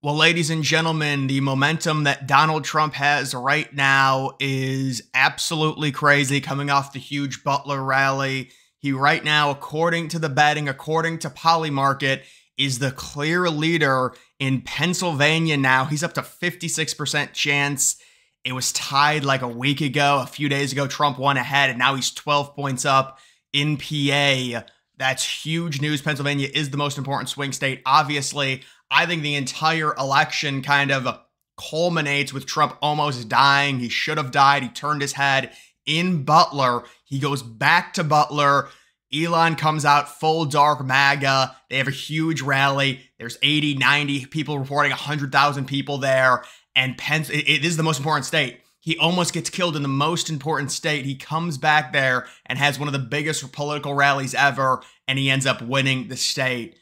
Well, ladies and gentlemen, the momentum that Donald Trump has right now is absolutely crazy, coming off the huge Butler rally. He right now, according to the betting, according to Polymarket, is the clear leader in Pennsylvania now. He's up to 56% chance. It was tied like a week ago. A few days ago, Trump won ahead, and now he's 12 points up in PA. That's huge news. Pennsylvania is the most important swing state. Obviously, I think the entire election kind of culminates with Trump almost dying. He should have died. He turned his head in Butler. He goes back to Butler. Elon comes out full dark MAGA. They have a huge rally. There's 80, 90 people reporting, 100,000 people there. And it is the most important state. He almost gets killed in the most important state. He comes back there and has one of the biggest political rallies ever, and he ends up winning the state.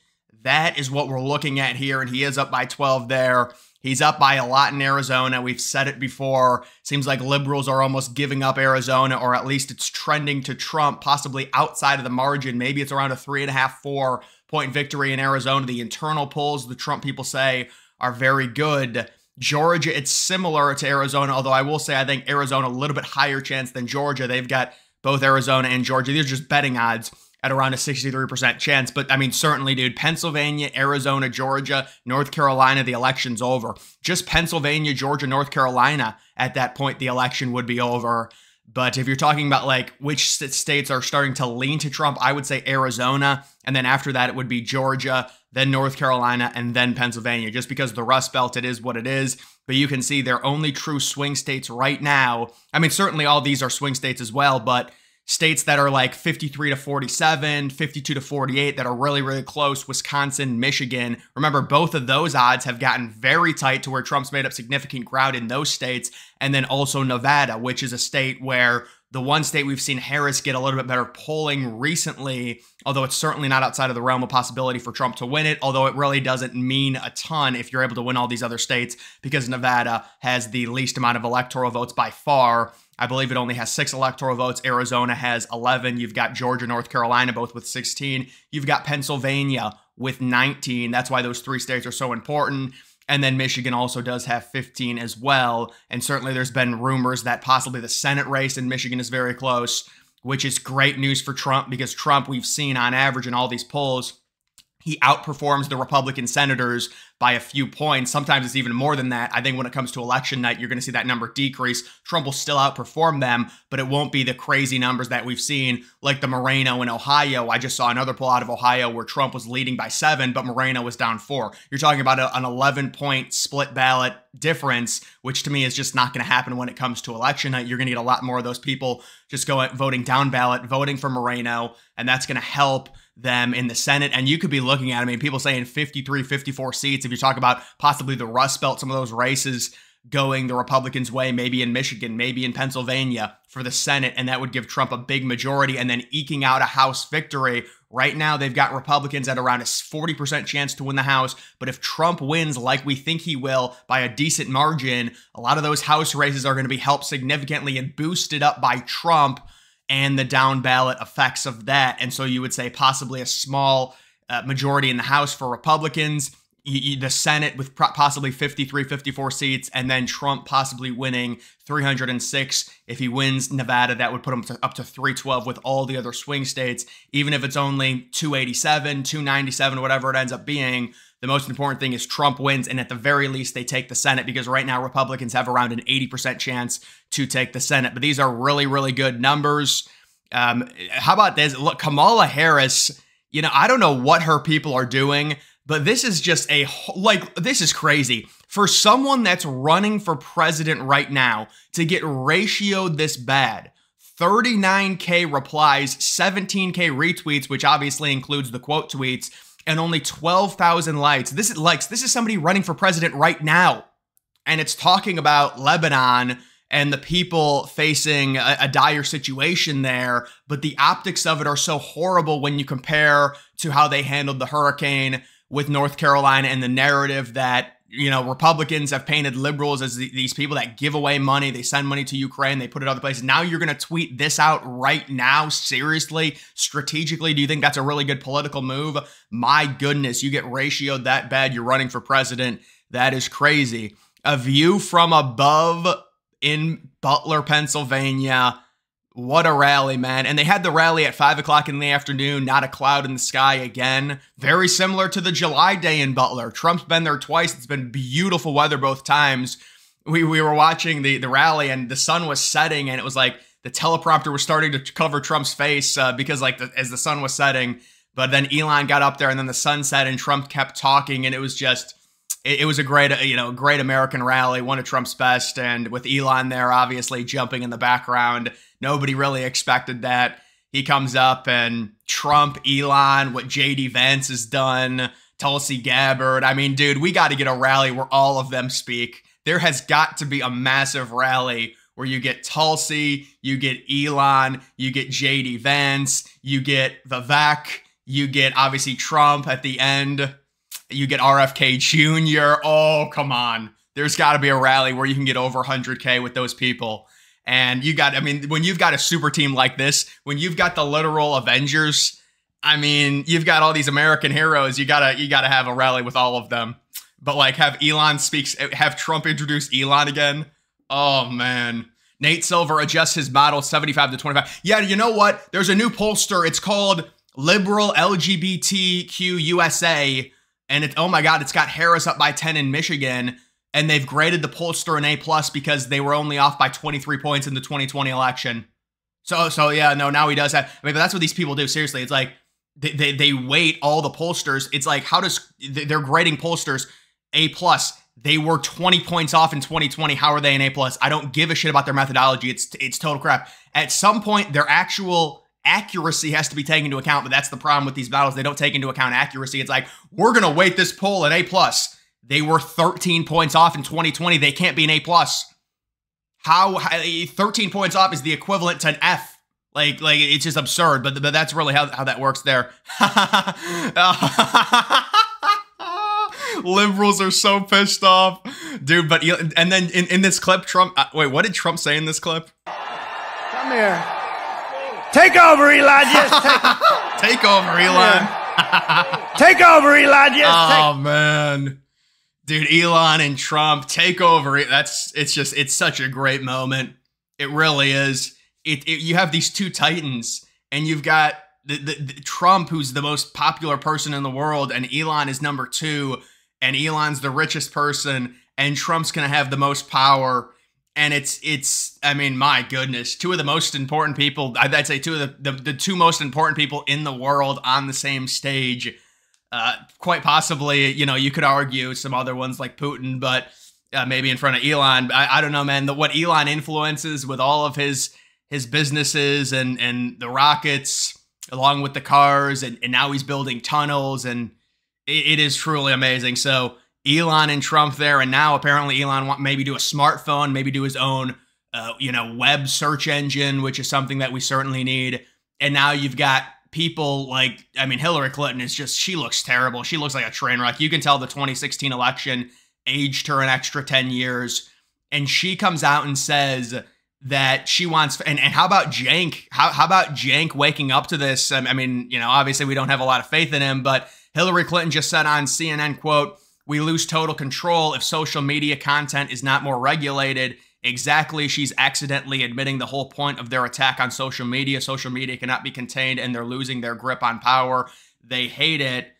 That is what we're looking at here, and he is up by 12 there. He's up by a lot in Arizona. We've said it before. Seems like liberals are almost giving up Arizona, or at least it's trending to Trump, possibly outside of the margin. Maybe it's around a 3.5, 4-point victory in Arizona. The internal polls, the Trump people say, are very good. Georgia, it's similar to Arizona, although I will say I think Arizona a little bit higher chance than Georgia. They've got both Arizona and Georgia. These are just betting odds at around a 63% chance. But I mean, certainly, dude, Pennsylvania, Arizona, Georgia, North Carolina, the election's over. Just Pennsylvania, Georgia, North Carolina, at that point, the election would be over. But if you're talking about like which states are starting to lean to Trump, I would say Arizona. And then after that, it would be Georgia, then North Carolina, and then Pennsylvania. Just because the Rust Belt, it is what it is. But you can see they're only true swing states right now. I mean, certainly all these are swing states as well, but states that are like 53 to 47, 52 to 48 that are really, really close, Wisconsin, Michigan. Remember, both of those odds have gotten very tight to where Trump's made up significant ground in those states. And then also Nevada, which is a state where the one state we've seen Harris get a little bit better polling recently, although it's certainly not outside of the realm of possibility for Trump to win it, although it really doesn't mean a ton if you're able to win all these other states, because Nevada has the least amount of electoral votes by far. I believe it only has 6 electoral votes. Arizona has 11. You've got Georgia, North Carolina, both with 16. You've got Pennsylvania with 19. That's why those 3 states are so important. And then Michigan also does have 15 as well. And certainly there's been rumors that possibly the Senate race in Michigan is very close, which is great news for Trump, because Trump, we've seen on average in all these polls, he outperforms the Republican senators by a few points. Sometimes it's even more than that. I think when it comes to election night, you're going to see that number decrease. Trump will still outperform them, but it won't be the crazy numbers that we've seen, like the Moreno in Ohio. I just saw another poll out of Ohio where Trump was leading by 7, but Moreno was down 4. You're talking about an 11-point split ballot difference, which to me is just not going to happen when it comes to election night. You're going to get a lot more of those people just voting down ballot, voting for Moreno, and that's going to help them in the Senate. And you could be looking at, I mean, people saying 53, 54 seats. If you talk about possibly the Rust Belt, some of those races going the Republicans' way, maybe in Michigan, maybe in Pennsylvania for the Senate, and that would give Trump a big majority, and then eking out a House victory. Right now, they've got Republicans at around a 40% chance to win the House, but if Trump wins like we think he will by a decent margin, a lot of those House races are going to be helped significantly and boosted up by Trump and the down ballot effects of that. And so you would say possibly a small majority in the House for Republicans, the Senate with possibly 53, 54 seats, and then Trump possibly winning 306. If he wins Nevada, that would put him up to 312 with all the other swing states. Even if it's only 287, 297, whatever it ends up being, the most important thing is Trump wins, and at the very least, they take the Senate, because right now Republicans have around an 80% chance to take the Senate. But these are really, really good numbers. How about this? Look, Kamala Harris, you know, I don't know what her people are doing, but this is just this is crazy. For someone that's running for president right now to get ratioed this bad, 39K replies, 17K retweets, which obviously includes the quote tweets, and only 12,000 likes. This is somebody running for president right now. And it's talking about Lebanon and the people facing a dire situation there. But the optics of it are so horrible when you compare to how they handled the hurricane with North Carolina, and the narrative that, you know, Republicans have painted liberals as these people that give away money. They send money to Ukraine. They put it other places. Now you're going to tweet this out right now? Seriously? Strategically, do you think that's a really good political move? My goodness, you get ratioed that bad. You're running for president. That is crazy. A view from above in Butler, Pennsylvania. What a rally, man. And they had the rally at 5 o'clock in the afternoon, not a cloud in the sky again. Very similar to the July day in Butler. Trump's been there twice. It's been beautiful weather both times. We were watching the rally and the sun was setting and it was like the teleprompter was starting to cover Trump's face because like as the sun was setting. But then Elon got up there and then the sun set and Trump kept talking and it was just... It was a great, great American rally, one of Trump's best, and with Elon there, obviously jumping in the background, nobody really expected that. He comes up and Trump, Elon, what J.D. Vance has done, Tulsi Gabbard. I mean, dude, we got to get a rally where all of them speak. There has got to be a massive rally where you get Tulsi, you get Elon, you get J.D. Vance, you get Vivek, you get obviously Trump at the end. You get RFK Jr. Oh, come on. There's got to be a rally where you can get over 100K with those people. And you got, I mean, when you've got a super team like this, when you've got the literal Avengers, I mean, you've got all these American heroes. You gotta have a rally with all of them. But like have Trump introduce Elon again. Oh, man. Nate Silver adjusts his model 75 to 25. Yeah, you know what? There's a new pollster. It's called Liberal LGBTQ USA. And oh my God, it's got Harris up by 10 in Michigan. And they've graded the pollster an A+ because they were only off by 23 points in the 2020 election. So yeah, no, now he does have, I mean, but that's what these people do. Seriously, it's like they weight all the pollsters. It's like, they're grading pollsters A+. They were 20 points off in 2020. How are they an A+? I don't give a shit about their methodology. It's total crap. At some point, their actual accuracy has to be taken into account, but that's the problem with these battles. They don't take into account accuracy. It's like, we're going to weight this poll at A+. They were 13 points off in 2020. They can't be an A+. How 13 points off is the equivalent to an F. Like it's just absurd, but that's really how that works there. Liberals are so pissed off. Dude, but, and then in this clip, Trump, wait, what did Trump say in this clip? Come here. Take over, Elon. Yes, take over, Elon. Take over, Elon. Yes, oh, man. Dude, Elon and Trump, take over. It's such a great moment. It really is. You have these two titans, and you've got the Trump, who's the most popular person in the world, and Elon is number 2, and Elon's the richest person, and Trump's going to have the most power. And I mean, my goodness, two of the most important people, I'd say two of the two most important people in the world on the same stage. Quite possibly, you could argue some other ones like Putin, but maybe in front of Elon. I don't know, man. What Elon influences with all of his businesses and the rockets, along with the cars, and now he's building tunnels, and it is truly amazing. So Elon and Trump there, and now apparently Elon want maybe do a smartphone, maybe do his own, web search engine, which is something that we certainly need. And now you've got people like, I mean, Hillary Clinton is just, she looks terrible. She looks like a train wreck. You can tell the 2016 election aged her an extra 10 years. And she comes out and says that she wants, and how about Cenk? How about Cenk waking up to this? I mean, obviously we don't have a lot of faith in him, but Hillary Clinton just said on CNN, quote, "We lose total control if social media content is not more regulated." Exactly. She's accidentally admitting the whole point of their attack on social media. Social media cannot be contained, and they're losing their grip on power. They hate it.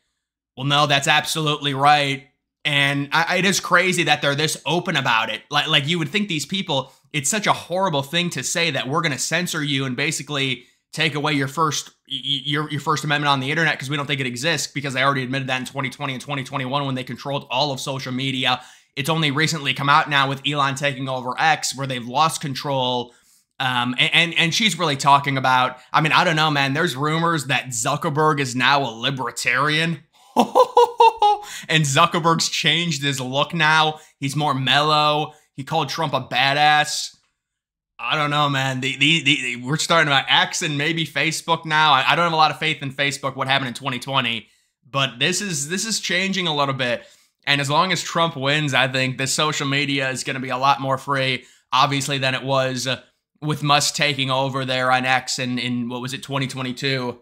Well, no, that's absolutely right. And it is crazy that they're this open about it. Like you would think these people, it's such a horrible thing to say that we're going to censor you and basically take away your First Amendment on the internet because we don't think it exists, because they already admitted that in 2020 and 2021 when they controlled all of social media. It's only recently come out now with Elon taking over X, where they've lost control. And she's really talking about, I mean, I don't know, man. There's rumors that Zuckerberg is now a libertarian. And Zuckerberg's changed his look now. He's more mellow. He called Trump a badass. I don't know, man. We're starting about X and maybe Facebook now. I don't have a lot of faith in Facebook, what happened in 2020. But this is changing a little bit. And as long as Trump wins, I think the social media is going to be a lot more free, obviously, than it was with Musk taking over there on X in what was it, 2022.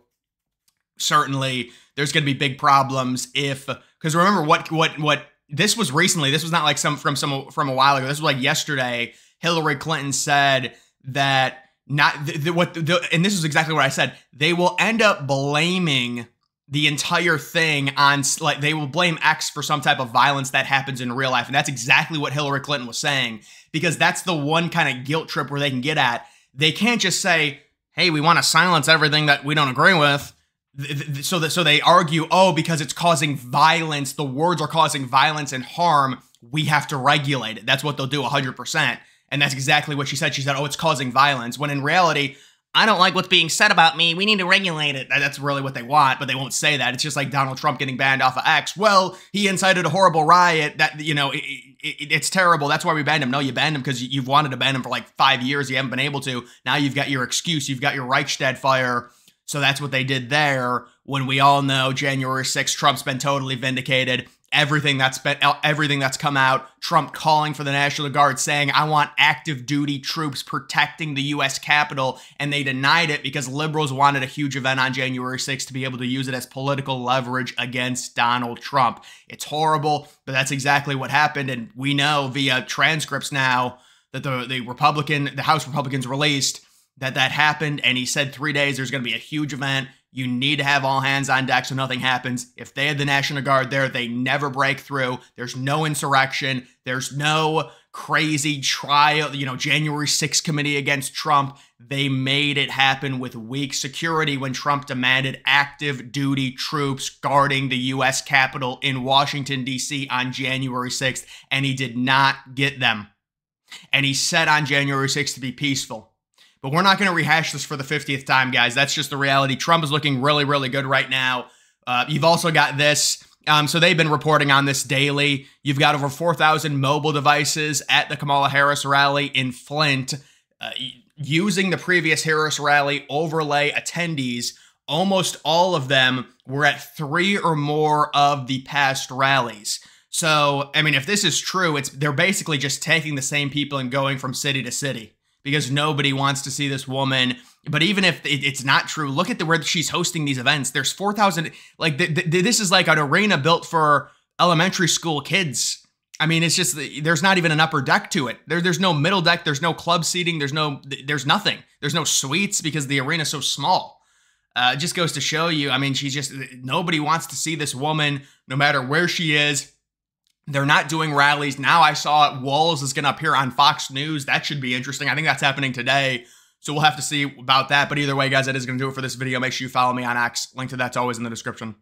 Certainly, there's going to be big problems because remember what this was recently. This was not like from a while ago. This was like yesterday. Hillary Clinton said that and this is exactly what I said. They will end up blaming the entire thing on, like, they will blame X for some type of violence that happens in real life. And that's exactly what Hillary Clinton was saying, because that's the one kind of guilt trip where they can get at. They can't just say, hey, we want to silence everything that we don't agree with. So they argue, oh, because it's causing violence, the words are causing violence and harm, we have to regulate it. That's what they'll do 100%. And that's exactly what she said. She said, oh, it's causing violence. When in reality, I don't like what's being said about me. We need to regulate it. That's really what they want, but they won't say that. It's just like Donald Trump getting banned off of X. Well, he incited a horrible riot. That, you know, it's terrible. That's why we banned him. No, you banned him because you've wanted to ban him for like 5 years. You haven't been able to. Now you've got your excuse. You've got your Reichstag fire. So that's what they did there, when we all know January 6th, Trump's been totally vindicated. Everything that's come out, Trump calling for the National Guard, saying, I want active duty troops protecting the U.S. Capitol, and they denied it because liberals wanted a huge event on January 6th to be able to use it as political leverage against Donald Trump. It's horrible, but that's exactly what happened, and we know via transcripts now that the House Republicans released that happened, and he said 3 days there's going to be a huge event. You need to have all hands on deck so nothing happens. If they had the National Guard there, they never break through. There's no insurrection. There's no crazy trial, January 6th committee against Trump. They made it happen with weak security when Trump demanded active duty troops guarding the U.S. Capitol in Washington, D.C. on January 6th, and he did not get them. And he said on January 6th to be peaceful. But we're not going to rehash this for the 50th time, guys. That's just the reality. Trump is looking really, really good right now. You've also got this. So they've been reporting on this daily. You've got over 4,000 mobile devices at the Kamala Harris rally in Flint. Using the previous Harris rally overlay attendees, almost all of them were at 3 or more of the past rallies. So, I mean, if this is true, they're basically just taking the same people and going from city to city, because nobody wants to see this woman. But even if it's not true, look at where she's hosting these events. There's 4,000, like, this is like an arena built for elementary school kids. I mean, it's just, there's not even an upper deck to it. There's no middle deck. There's no club seating. There's nothing. There's no suites because the arena's so small. It just goes to show you, I mean, nobody wants to see this woman, no matter where she is. They're not doing rallies. Now I saw Walz is going to appear on Fox News. That should be interesting. I think that's happening today. So we'll have to see about that. But either way, guys, that is going to do it for this video. Make sure you follow me on X. Link to that's always in the description.